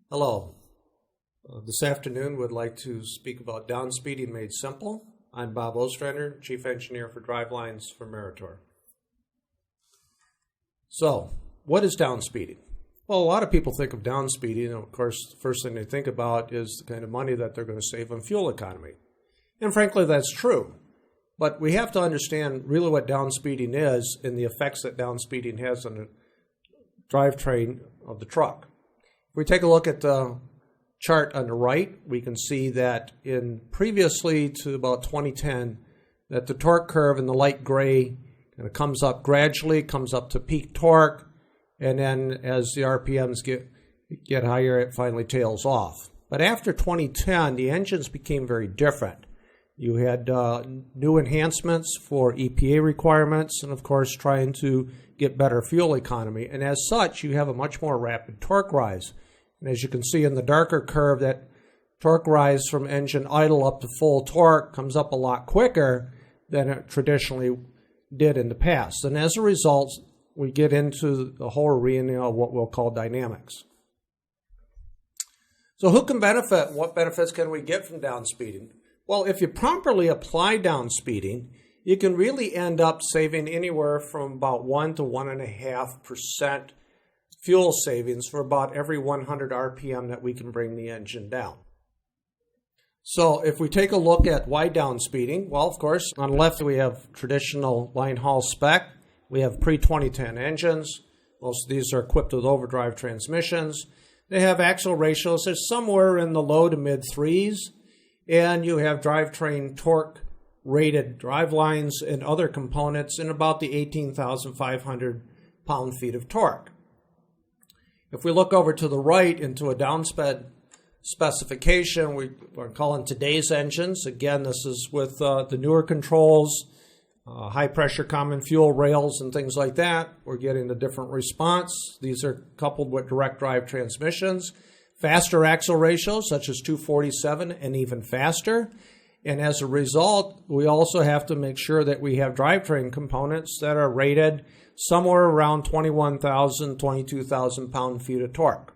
Hello. This afternoon would like to speak about downspeeding made simple. I'm Bob Ostrander, Chief Engineer for Drivelines for Meritor. So, what is downspeeding? Well, a lot of people think of downspeeding, and of course, the first thing they think about is the kind of money that they're going to save on fuel economy. And frankly, that's true. But we have to understand really what downspeeding is and the effects that downspeeding has on the drivetrain of the truck. If we take a look at the chart on the right, we can see that in previously to about 2010, that the torque curve in the light gray kind of comes up gradually, comes up to peak torque, and then as the RPMs get higher, it finally tails off. But after 2010, the engines became very different. You had new enhancements for EPA requirements and, of course, trying to get better fuel economy. And as such, you have a much more rapid torque rise. And as you can see in the darker curve, that torque rise from engine idle up to full torque comes up a lot quicker than it traditionally did in the past. And as a result, we get into the whole arena of what we'll call dynamics. So who can benefit? What benefits can we get from downspeeding? Well, if you properly apply downspeeding, you can really end up saving anywhere from about 1 to 1.5% fuel savings for about every 100 RPM that we can bring the engine down. So if we take a look at why downspeeding, well, of course, on the left we have traditional line haul spec. We have pre-2010 engines. Most of these are equipped with overdrive transmissions. They have axle ratios that are somewhere in the low to mid threes. And you have drivetrain torque rated drive lines and other components in about the 18,500 pound-feet of torque. If we look over to the right into a downsped specification, we're calling today's engines. Again, this is with the newer controls, high-pressure common fuel rails and things like that. We're getting a different response. These are coupled with direct drive transmissions. Faster axle ratios, such as 247 and even faster. And as a result, we also have to make sure that we have drivetrain components that are rated somewhere around 21,000, 22,000 pound-feet of torque.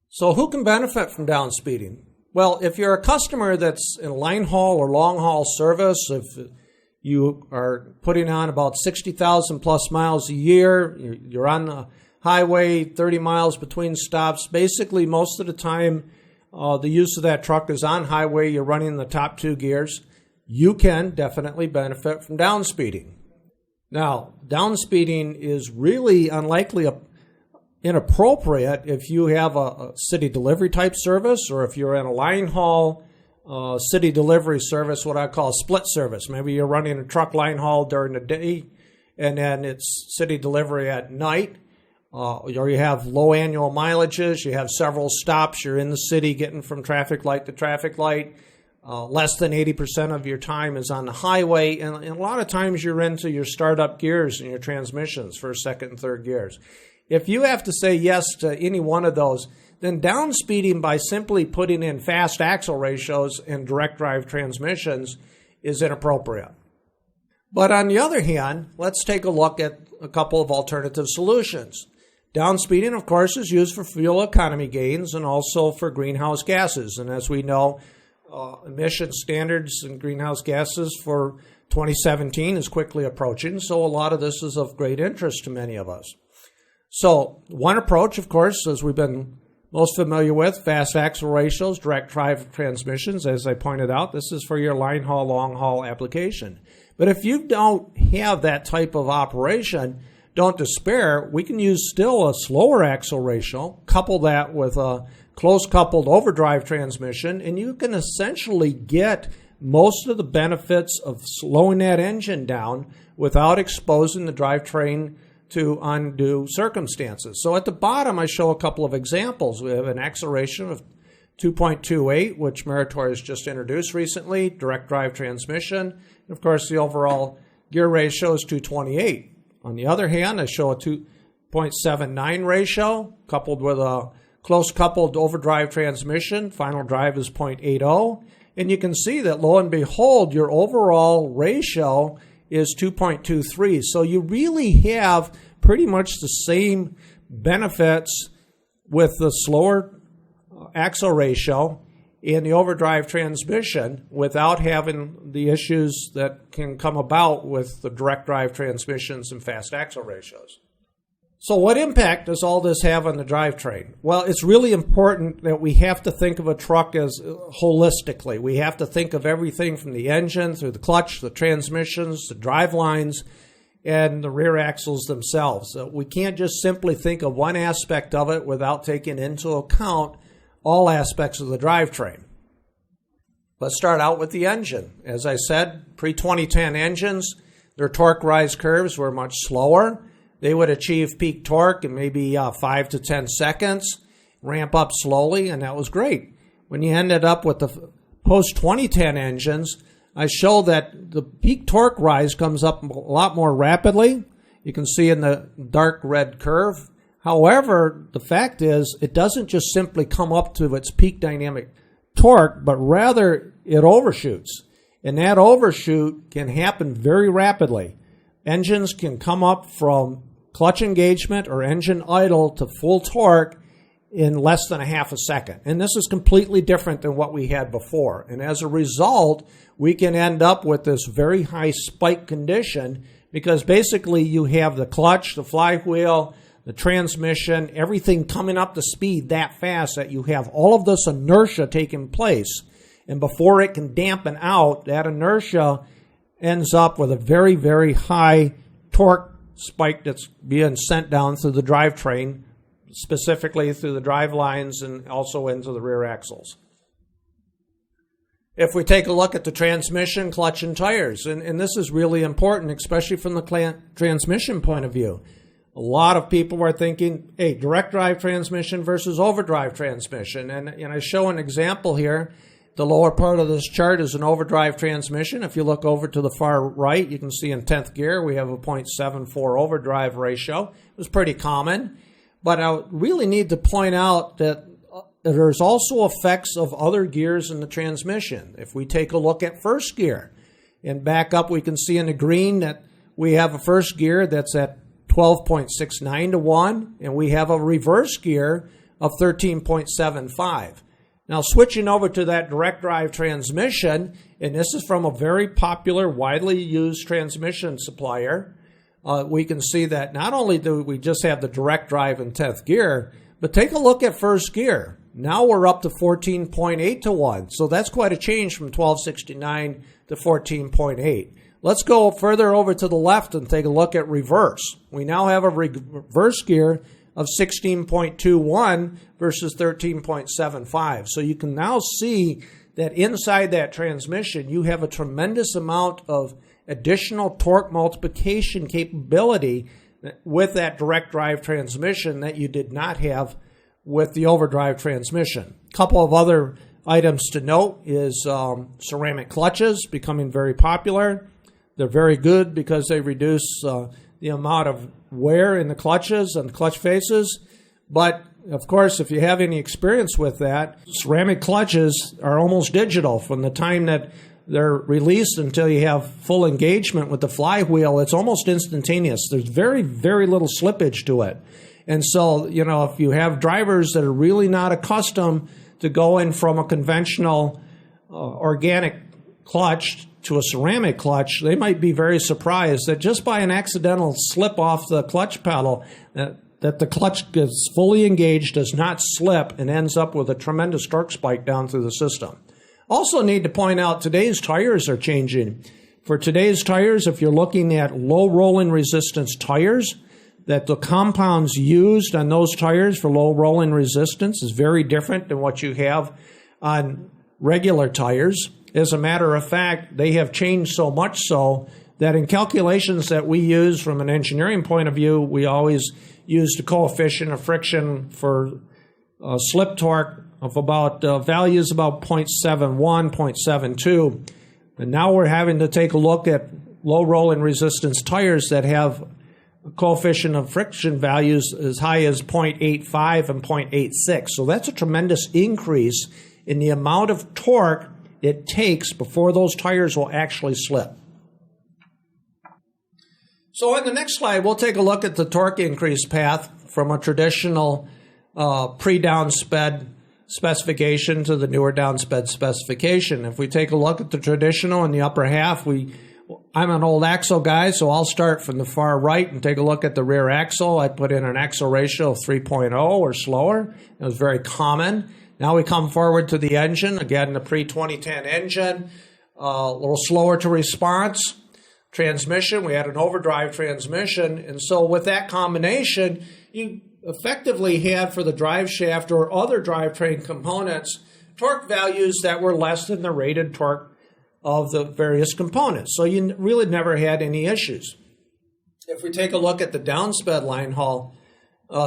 So who can benefit from downspeeding? Well, if you're a customer that's in line haul or long haul service, if you are putting on about 60,000 plus miles a year, you're on the highway, 30 miles between stops. Basically, most of the time, the use of that truck is on highway. You're running the top two gears. You can definitely benefit from downspeeding. Now, downspeeding is really unlikely inappropriate if you have a city delivery type service or if you're in a line haul city delivery service, what I call split service. Maybe you're running a truck line haul during the day and then it's city delivery at night. Or you have low annual mileages, you have several stops, you're in the city getting from traffic light to traffic light. Less than 80% of your time is on the highway, and a lot of times you're into your startup gears and your transmissions, first, second, and third gears. If you have to say yes to any one of those, then downspeeding by simply putting in fast axle ratios and direct drive transmissions is inappropriate. But on the other hand, let's take a look at a couple of alternative solutions. Downspeeding, of course, is used for fuel economy gains and also for greenhouse gases. And as we know, emission standards and greenhouse gases for 2017 is quickly approaching, so a lot of this is of great interest to many of us. So one approach, of course, as we've been most familiar with, fast axle ratios, direct drive transmissions, as I pointed out, this is for your line haul, long haul application. But if you don't have that type of operation, don't despair. We can use still a slower axle ratio, couple that with a close coupled overdrive transmission, and you can essentially get most of the benefits of slowing that engine down without exposing the drivetrain to undue circumstances. So at the bottom, I show a couple of examples. We have an acceleration of 2.28, which Meritor has just introduced recently, direct drive transmission. And of course, the overall gear ratio is 228. On the other hand, I show a 2.79 ratio coupled with a close coupled overdrive transmission. Final drive is 0.80. And you can see that, lo and behold, your overall ratio is 2.23. So you really have pretty much the same benefits with the slower axle ratio in the overdrive transmission without having the issues that can come about with the direct drive transmissions and fast axle ratios. So what impact does all this have on the drivetrain? Well, it's really important that we have to think of a truck as holistically. We have to think of everything from the engine through the clutch, the transmissions, the drive lines, and the rear axles themselves. So we can't just simply think of one aspect of it without taking into account all aspects of the drivetrain. Let's start out with the engine. As I said, pre-2010 engines, their torque rise curves were much slower. They would achieve peak torque in maybe 5 to 10 seconds, ramp up slowly, and that was great. When you ended up with the post-2010 engines, I show that the peak torque rise comes up a lot more rapidly. You can see in the dark red curve. However, the fact is it doesn't just simply come up to its peak dynamic torque, but rather it overshoots. And that overshoot can happen very rapidly. Engines can come up from clutch engagement or engine idle to full torque in less than a half a second. And this is completely different than what we had before. And as a result, we can end up with this very high spike condition because basically you have the clutch, the flywheel, the transmission, everything coming up to speed that fast that you have all of this inertia taking place. And before it can dampen out, that inertia ends up with a very, very high torque spike that's being sent down through the drivetrain, specifically through the drive lines and also into the rear axles. If we take a look at the transmission, clutch, and tires, and this is really important, especially from the transmission point of view. A lot of people are thinking, hey, direct drive transmission versus overdrive transmission. And I show an example here. The lower part of this chart is an overdrive transmission. If you look over to the far right, you can see in 10th gear we have a 0.74 overdrive ratio. It was pretty common. But I really need to point out that there's also effects of other gears in the transmission. If we take a look at first gear and back up, we can see in the green that we have a first gear that's at 12.69 to 1, and we have a reverse gear of 13.75. Now, switching over to that direct drive transmission, and this is from a very popular, widely used transmission supplier, we can see that not only do we just have the direct drive in 10th gear, but take a look at first gear. Now we're up to 14.8 to 1. So that's quite a change from 12.69 to 14.8. Let's go further over to the left and take a look at reverse. We now have a reverse gear of 16.21 versus 13.75. So you can now see that inside that transmission, you have a tremendous amount of additional torque multiplication capability with that direct drive transmission that you did not have with the overdrive transmission. A couple of other items to note is ceramic clutches becoming very popular. They're very good because they reduce the amount of wear in the clutches and clutch faces. But, of course, if you have any experience with that, ceramic clutches are almost digital. From the time that they're released until you have full engagement with the flywheel, it's almost instantaneous. There's very, very little slippage to it. And so, if you have drivers that are really not accustomed to going from a conventional organic clutch to a ceramic clutch, they might be very surprised that just by an accidental slip off the clutch pedal, that the clutch gets fully engaged, does not slip, and ends up with a tremendous torque spike down through the system. Also need to point out today's tires are changing. For today's tires, if you're looking at low rolling resistance tires, that the compounds used on those tires for low rolling resistance is very different than what you have on regular tires. As a matter of fact, they have changed so much so that in calculations that we use from an engineering point of view, we always use the coefficient of friction for slip torque of about values about 0.71, 0.72. And now we're having to take a look at low rolling resistance tires that have a coefficient of friction values as high as 0.85 and 0.86. So that's a tremendous increase in the amount of torque it takes before those tires will actually slip. So on the next slide, we'll take a look at the torque increase path from a traditional pre-downsped specification to the newer downsped specification. If we take a look at the traditional in the upper half, I'm an old axle guy, so I'll start from the far right and take a look at the rear axle. I put in an axle ratio of 3.0 or slower. It was very common. Now we come forward to the engine. Again, the pre-2010 engine, a little slower to response. Transmission, we had an overdrive transmission. And so with that combination, you effectively had for the drive shaft or other drivetrain components, torque values that were less than the rated torque of the various components. So you really never had any issues. If we take a look at the downsped line haul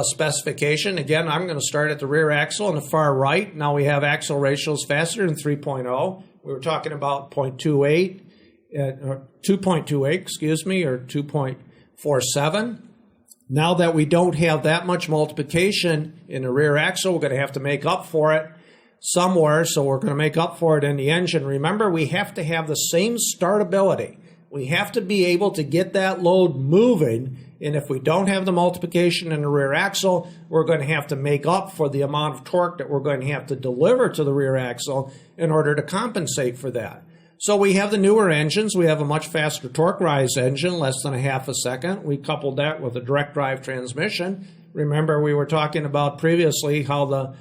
specification, again, I'm going to start at the rear axle on the far right. Now we have axle ratios faster than 3.0. We were talking about 0.28, or 2.28, excuse me, or 2.47. Now that we don't have that much multiplication in the rear axle, we're going to have to make up for it somewhere, so we're going to make up for it in the engine. Remember, we have to have the same startability. We have to be able to get that load moving, and if we don't have the multiplication in the rear axle, we're going to have to make up for the amount of torque that we're going to have to deliver to the rear axle in order to compensate for that. So we have the newer engines. We have a much faster torque rise engine, less than a half a second. We coupled that with a direct drive transmission. Remember, we were talking about previously how the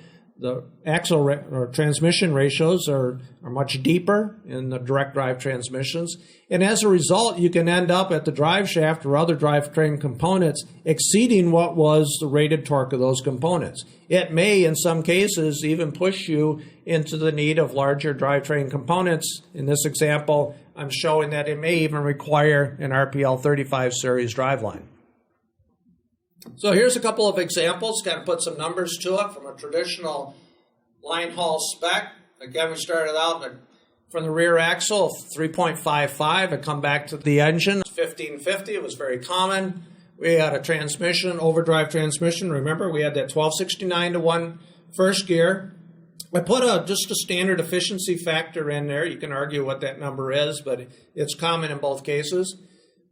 axle or transmission ratios are much deeper in the direct drive transmissions. And as a result, you can end up at the drive shaft or other drivetrain components exceeding what was the rated torque of those components. It may, in some cases, even push you into the need of larger drivetrain components. In this example, I'm showing that it may even require an RPL 35 series driveline. So here's a couple of examples, kind of put some numbers to it from a traditional line haul spec. Again, we started out from the rear axle, 3.55. I come back to the engine, 1550. It was very common. We had a transmission, overdrive transmission. Remember, we had that 1269 to 1 first gear. I put just a standard efficiency factor in there. You can argue what that number is, but it's common in both cases.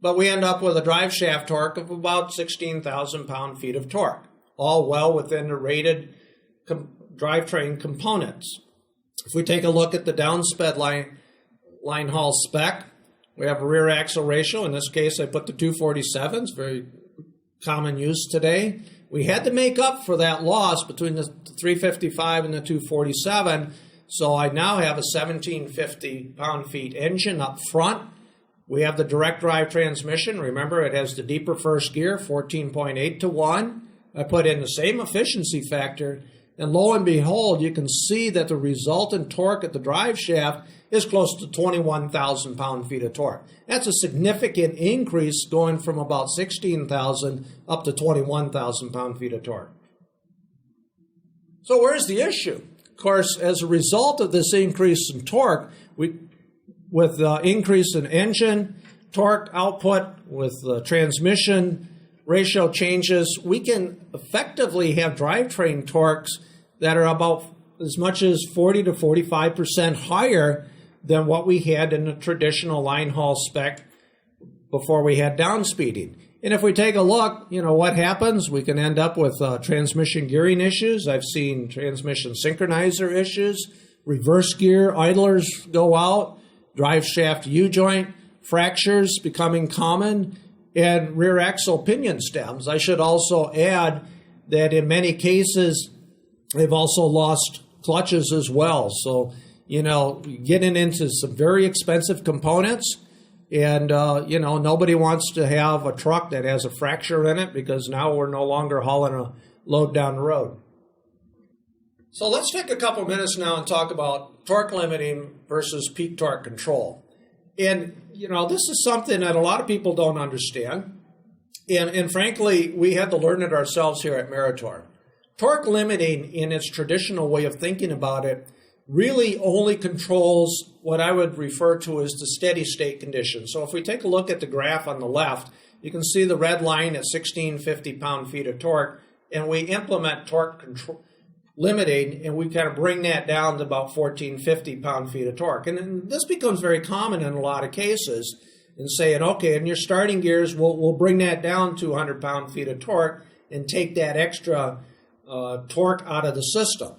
But we end up with a drive shaft torque of about 16,000 pound-feet of torque, all well within the rated drivetrain components. If we take a look at the downsped line haul spec, we have a rear axle ratio. In this case, I put the 247s, very common use today. We had to make up for that loss between the 355 and the 247, so I now have a 1750 pound-feet engine up front. We have the direct drive transmission. Remember, it has the deeper first gear, 14.8 to 1. I put in the same efficiency factor, and lo and behold, you can see that the resultant torque at the drive shaft is close to 21,000 pound-feet of torque. That's a significant increase going from about 16,000 up to 21,000 pound-feet of torque. So where's the issue? Of course, as a result of this increase in torque, with the increase in engine torque output, with the transmission ratio changes, we can effectively have drivetrain torques that are about as much as 40 to 45% higher than what we had in the traditional line haul spec before we had downspeeding. And if we take a look, what happens? We can end up with transmission gearing issues. I've seen transmission synchronizer issues, reverse gear, idlers go out, drive shaft U-joint fractures becoming common, and rear axle pinion stems. I should also add that in many cases, they've also lost clutches as well. So, getting into some very expensive components, and, nobody wants to have a truck that has a fracture in it because now we're no longer hauling a load down the road. So let's take a couple minutes now and talk about torque limiting versus peak torque control. And, this is something that a lot of people don't understand. And frankly, we had to learn it ourselves here at Meritor. Torque limiting, in its traditional way of thinking about it, really only controls what I would refer to as the steady state condition. So if we take a look at the graph on the left, you can see the red line at 1650 pound-feet of torque, and we implement torque control limiting, and we kind of bring that down to about 1450 pound-feet of torque. And then this becomes very common in a lot of cases, in saying, okay, in your starting gears, we'll bring that down to 100 pound-feet of torque and take that extra torque out of the system.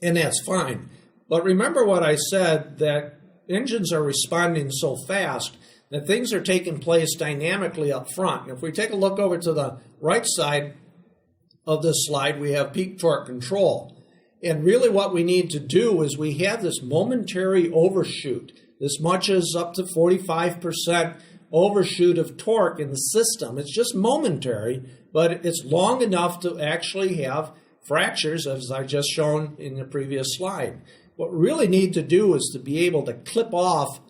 and that's fine. But remember what I said, that engines are responding so fast that things are taking place dynamically up front. If we take a look over to the right side of this slide, we have peak torque control. And really what we need to do is we have this momentary overshoot. This much as up to 45% overshoot of torque in the system. It's just momentary, but it's long enough to actually have fractures, as I just shown in the previous slide. What we really need to do is to be able to clip off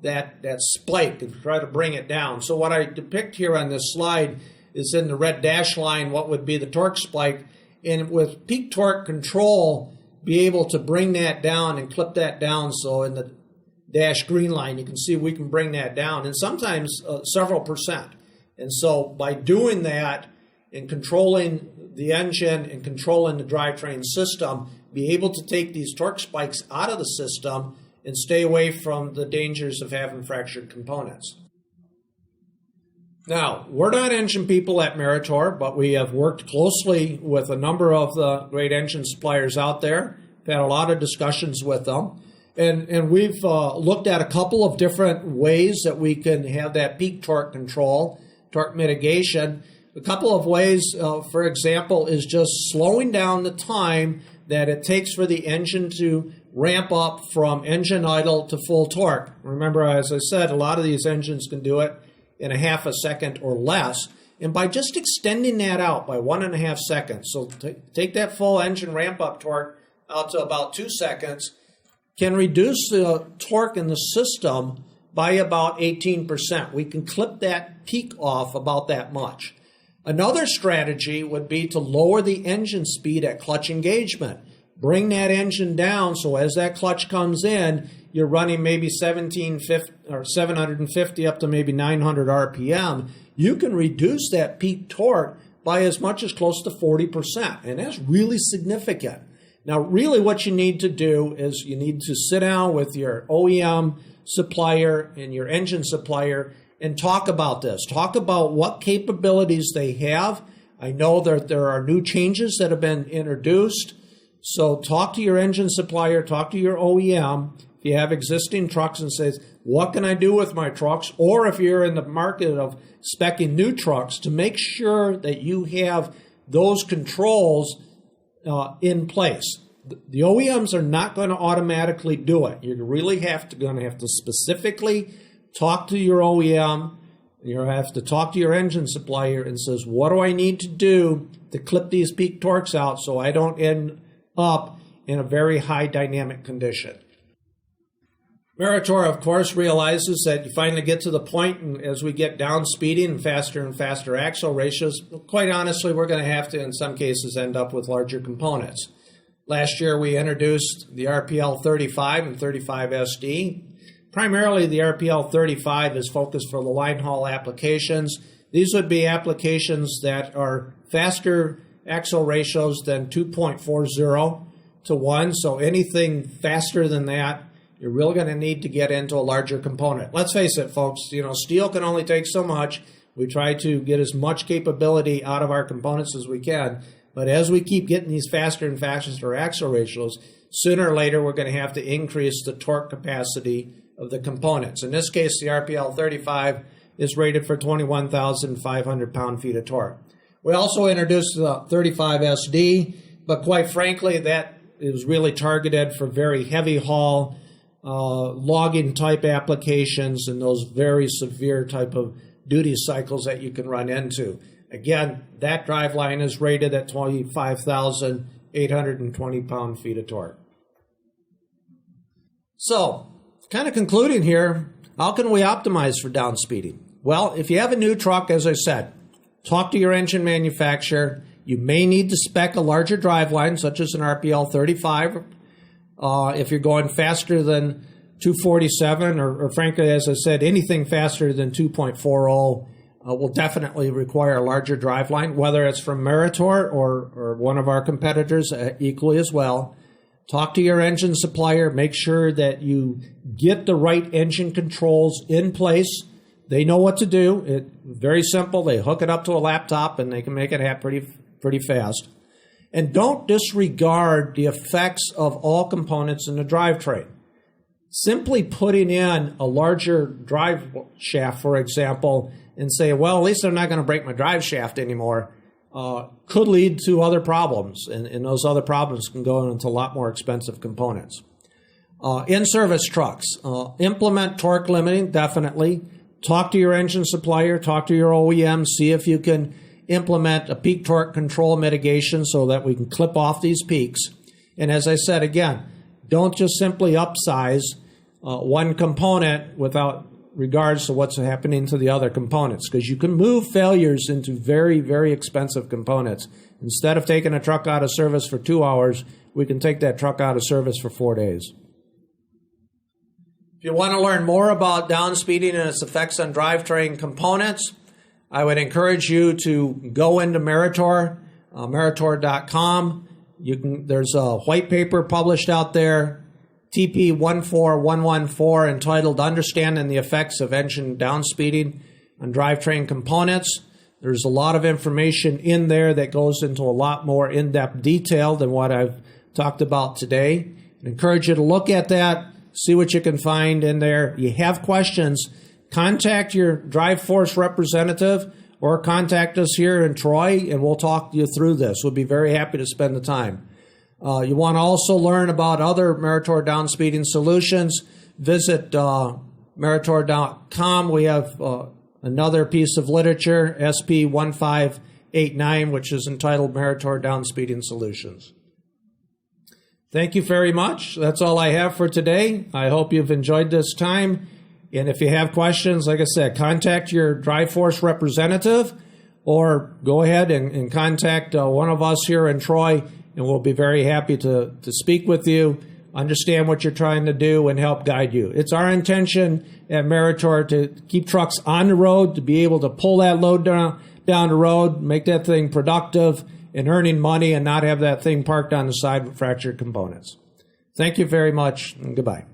that spike and try to bring it down. So what I depict here on this slide is in the red dash line what would be the torque spike, and with peak torque control be able to bring that down and clip that down. So in the dash green line you can see we can bring that down, and sometimes several percent. And so by doing that and controlling the engine and controlling the drivetrain system, be able to take these torque spikes out of the system and stay away from the dangers of having fractured components. Now, we're not engine people at Meritor, but we have worked closely with a number of the great engine suppliers out there. We've had a lot of discussions with them. And we've looked at a couple of different ways that we can have that peak torque control, torque mitigation. A couple of ways, for example, is just slowing down the time that it takes for the engine to ramp up from engine idle to full torque. Remember, as I said, a lot of these engines can do it in a half a second or less. And by just extending that out by 1.5 seconds, so take that full engine ramp up torque out to about 2 seconds, can reduce the torque in the system by about 18%. We can clip that peak off about that much. Another strategy would be to lower the engine speed at clutch engagement. Bring that engine down so as that clutch comes in, you're running maybe 750 up to maybe 900 RPM. You can reduce that peak torque by as much as close to 40%, and that's really significant. Now, really what you need to do is you need to sit down with your OEM supplier and your engine supplier and talk about this. Talk about what capabilities they have. I know that there are new changes that have been introduced. So talk to your engine supplier, talk to your OEM. If you have existing trucks and says, what can I do with my trucks? Or if you're in the market of speccing new trucks, to make sure that you have those controls in place. The OEMs are not going to automatically do it. You're really going to have to specifically talk to your OEM. You have to talk to your engine supplier and says, what do I need to do to clip these peak torques out so I don't end up in a very high dynamic condition? Meritor, of course, realizes that you finally get to the point, and as we get down speeding and faster axle ratios, quite honestly, we're going to have to, in some cases, end up with larger components. Last year, we introduced the RPL 35 and 35 SD. Primarily, the RPL 35 is focused for the line haul applications. These would be applications that are faster axle ratios than 2.40 to 1. So anything faster than that, you're really going to need to get into a larger component. Let's face it, folks, steel can only take so much. We try to get as much capability out of our components as we can. But as we keep getting these faster and faster axle ratios, sooner or later we're going to have to increase the torque capacity of the components. In this case, the RPL 35 is rated for 21,500 pound-feet of torque. We also introduced the 35 SD, but quite frankly, that is really targeted for very heavy haul, logging type applications and those very severe type of duty cycles that you can run into. Again, that driveline is rated at 25,820 pound-feet of torque. So, kind of concluding here, how can we optimize for downspeeding? Well, if you have a new truck, as I said, talk to your engine manufacturer. You may need to spec a larger driveline, such as an RPL 35. If you're going faster than 247, or frankly, as I said, anything faster than 2.40 will definitely require a larger driveline, whether it's from Meritor or one of our competitors equally as well. Talk to your engine supplier. Make sure that you get the right engine controls in place. They know what to do. It's very simple. They hook it up to a laptop, and they can make it happen pretty fast. And don't disregard the effects of all components in the drivetrain. Simply putting in a larger drive shaft, for example, and say, well, at least I'm not going to break my drive shaft anymore, could lead to other problems. And those other problems can go into a lot more expensive components. In-service trucks. Implement torque limiting, definitely. Talk to your engine supplier, talk to your OEM, see if you can implement a peak torque control mitigation so that we can clip off these peaks. And as I said, again, don't just simply upsize one component without regards to what's happening to the other components, because you can move failures into very, very expensive components. Instead of taking a truck out of service for 2 hours, we can take that truck out of service for 4 days. If you want to learn more about downspeeding and its effects on drivetrain components, I would encourage you to go into Meritor, Meritor.com. There's a white paper published out there, TP 14114, entitled Understanding the Effects of Engine Downspeeding on Drivetrain Components. There's a lot of information in there that goes into a lot more in-depth detail than what I've talked about today. I encourage you to look at that, see what you can find in there. You have questions, contact your Drive Force representative or contact us here in Troy, and we'll talk you through this. We'll be very happy to spend the time. You want to also learn about other Meritor downspeeding solutions, visit Meritor.com. We have another piece of literature, SP 1589, which is entitled Meritor Downspeeding Solutions. Thank you very much. That's all I have for today. I hope you've enjoyed this time. And if you have questions, like I said, contact your Drive Force representative or go ahead and contact one of us here in Troy, and we'll be very happy to speak with you, understand what you're trying to do, and help guide you. It's our intention at Meritor to keep trucks on the road, to be able to pull that load down the road, make that thing productive and earning money, and not have that thing parked on the side with fractured components. Thank you very much, and goodbye.